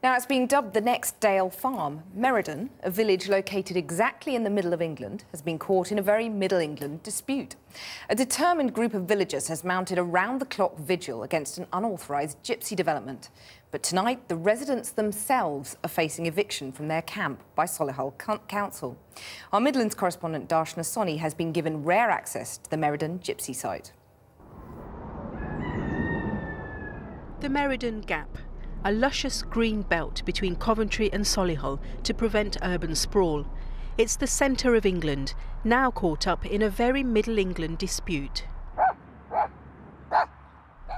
Now, it's being dubbed the next Dale Farm. Meriden, a village located exactly in the middle of England, has been caught in a very Middle England dispute. A determined group of villagers has mounted a round-the-clock vigil against an unauthorised gypsy development. But tonight, the residents themselves are facing eviction from their camp by Solihull Council. Our Midlands correspondent Darton has been given rare access to the Meriden gypsy site. The Meriden Gap, a luscious green belt between Coventry and Solihull to prevent urban sprawl. It's the centre of England, now caught up in a very Middle England dispute.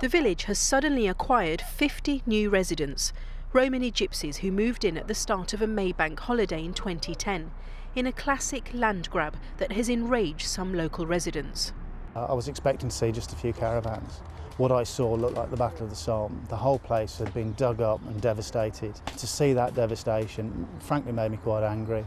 The village has suddenly acquired 50 new residents, Romany gypsies who moved in at the start of a Maybank holiday in 2010, in a classic land grab that has enraged some local residents. I was expecting to see just a few caravans. What I saw looked like the Battle of the Somme. The whole place had been dug up and devastated. To see that devastation, frankly, made me quite angry.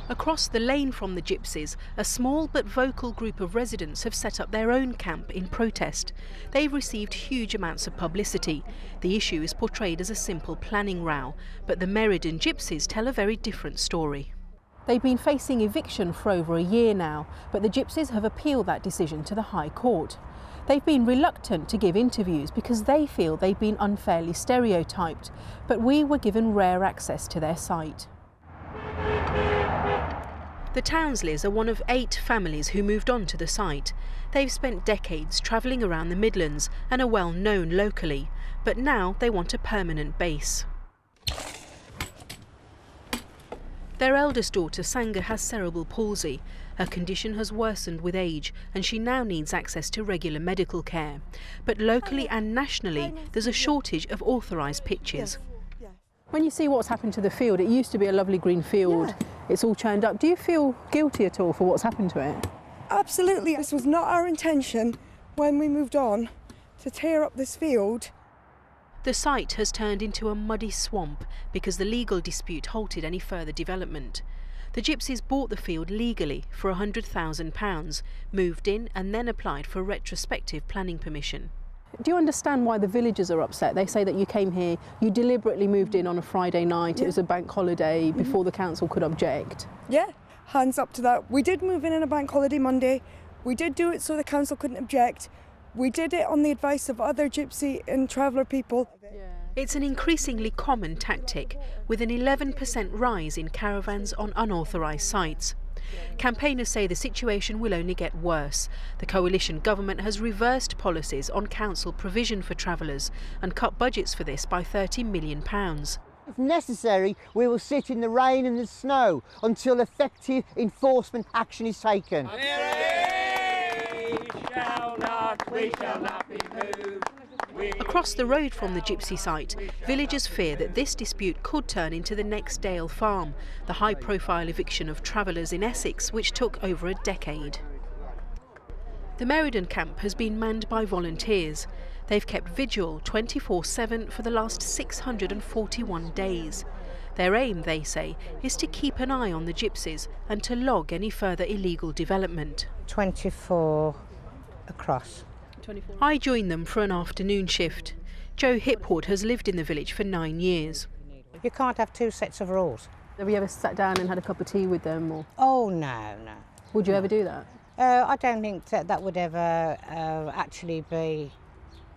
Across the lane from the gypsies, a small but vocal group of residents have set up their own camp in protest. They've received huge amounts of publicity. The issue is portrayed as a simple planning row, but the Meriden gypsies tell a very different story. They've been facing eviction for over a year now, but the gypsies have appealed that decision to the High Court. They've been reluctant to give interviews because they feel they've been unfairly stereotyped, but we were given rare access to their site. The Townsleys are one of 8 families who moved on to the site. They've spent decades travelling around the Midlands and are well known locally, but now they want a permanent base. Their eldest daughter, Sanga, has cerebral palsy. Her condition has worsened with age and she now needs access to regular medical care. But locally and nationally, there's a shortage of authorised pitches. When you see what's happened to the field, it used to be a lovely green field. Yeah. It's all churned up. Do you feel guilty at all for what's happened to it? Absolutely. This was not our intention when we moved on to tear up this field. The site has turned into a muddy swamp because the legal dispute halted any further development. The gypsies bought the field legally for £100,000, moved in and then applied for retrospective planning permission. Do you understand why the villagers are upset? They say that you came here, you deliberately moved in on a Friday night, it was a bank holiday before the council could object. Yeah, hands up to that. We did move in on a bank holiday Monday. We did do it so the council couldn't object. We did it on the advice of other gypsy and traveller people. It's an increasingly common tactic, with an 11% rise in caravans on unauthorised sites. Campaigners say the situation will only get worse. The coalition government has reversed policies on council provision for travellers and cut budgets for this by £30 million. If necessary, we will sit in the rain and the snow until effective enforcement action is taken. We shall not be moved. Across the road from the gypsy site, villagers fear that this dispute could turn into the next Dale Farm, the high-profile eviction of travellers in Essex, which took over a decade. The Meriden camp has been manned by volunteers. They've kept vigil 24/7 for the last 641 days. Their aim, they say, is to keep an eye on the gypsies and to log any further illegal development. 24 across. I joined them for an afternoon shift. Jo Hipwood has lived in the village for 9 years. You can't have 2 sets of rules. Have you ever sat down and had a cup of tea with them? Or? Oh, no, no. Would you ever do that? I don't think that would ever actually be...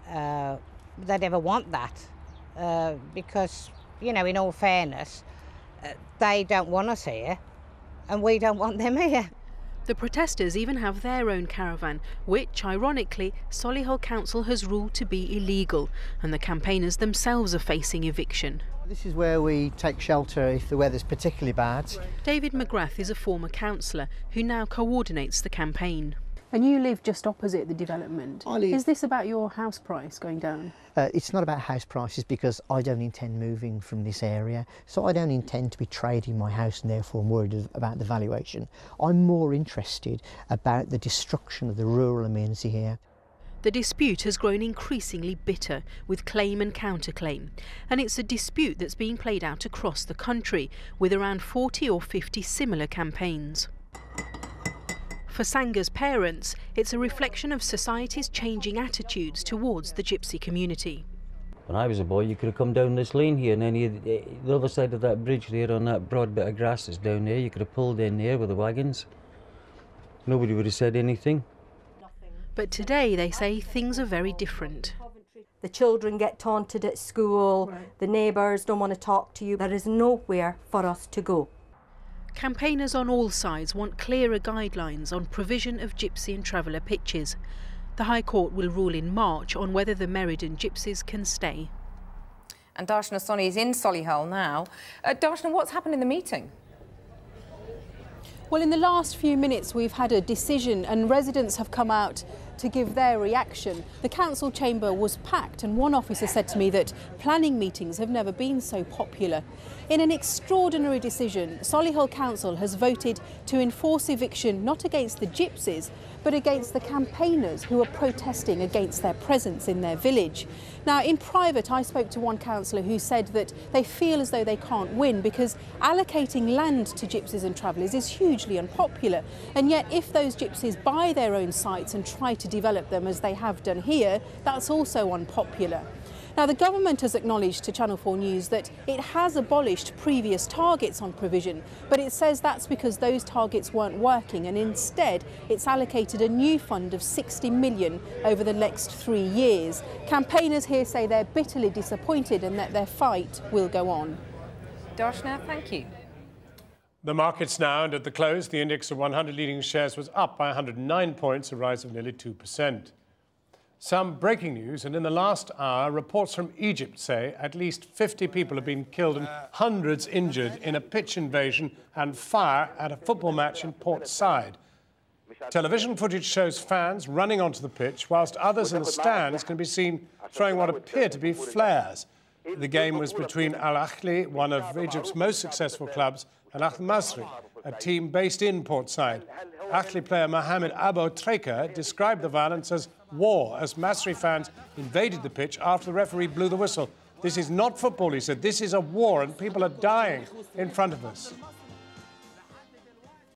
they'd ever want that. Because, you know, in all fairness, they don't want us here and we don't want them here. The protesters even have their own caravan, which, ironically, Solihull Council has ruled to be illegal, and the campaigners themselves are facing eviction. This is where we take shelter if the weather's particularly bad. David McGrath is a former councillor who now coordinates the campaign. And you live just opposite the development. Is this about your house price going down? It's not about house prices because I don't intend moving from this area, so I don't intend to be trading my house and therefore I'm worried about the valuation. I'm more interested about the destruction of the rural amenity here. The dispute has grown increasingly bitter, with claim and counterclaim, and it's a dispute that's being played out across the country, with around 40 or 50 similar campaigns. For Sanga's parents, it's a reflection of society's changing attitudes towards the gypsy community. When I was a boy, you could have come down this lane here, and then the other side of that bridge there on that broad bit of grass that's down there, you could have pulled in there with the wagons. Nobody would have said anything. But today, they say, things are very different. The children get taunted at school, the neighbours don't want to talk to you. There is nowhere for us to go. Campaigners on all sides want clearer guidelines on provision of gypsy and traveller pitches. The High Court will rule in March on whether the Meriden gypsies can stay. And Darton Asoni is in Solihull now. Darton, what's happened in the meeting? Well, in the last few minutes we've had a decision and residents have come out to give their reaction. The council chamber was packed and one officer said to me that planning meetings have never been so popular. In an extraordinary decision, Solihull Council has voted to enforce eviction not against the gypsies but against the campaigners who are protesting against their presence in their village. Now, in private, I spoke to one councillor who said that they feel as though they can't win because allocating land to gypsies and travellers is hugely unpopular. And yet, if those gypsies buy their own sites and try to develop them as they have done here, that's also unpopular. Now, the government has acknowledged to Channel 4 News that it has abolished previous targets on provision, but it says that's because those targets weren't working and instead it's allocated a new fund of 60 million over the next 3 years. Campaigners here say they're bitterly disappointed and that their fight will go on. Darshna, thank you. The markets now, and at the close, the index of 100 leading shares was up by 109 points, a rise of nearly 2%. Some breaking news, and in the last hour, reports from Egypt say at least 50 people have been killed and hundreds injured in a pitch invasion and fire at a football match in Port Said. Television footage shows fans running onto the pitch, whilst others in the stands can be seen throwing what appear to be flares. The game was between Al Ahly, one of Egypt's most successful clubs, and Al Masri, a team based in Port Said. Ahly player Mohamed Abo Treka described the violence as war, as Masri fans invaded the pitch after the referee blew the whistle. This is not football, he said. This is a war, and people are dying in front of us.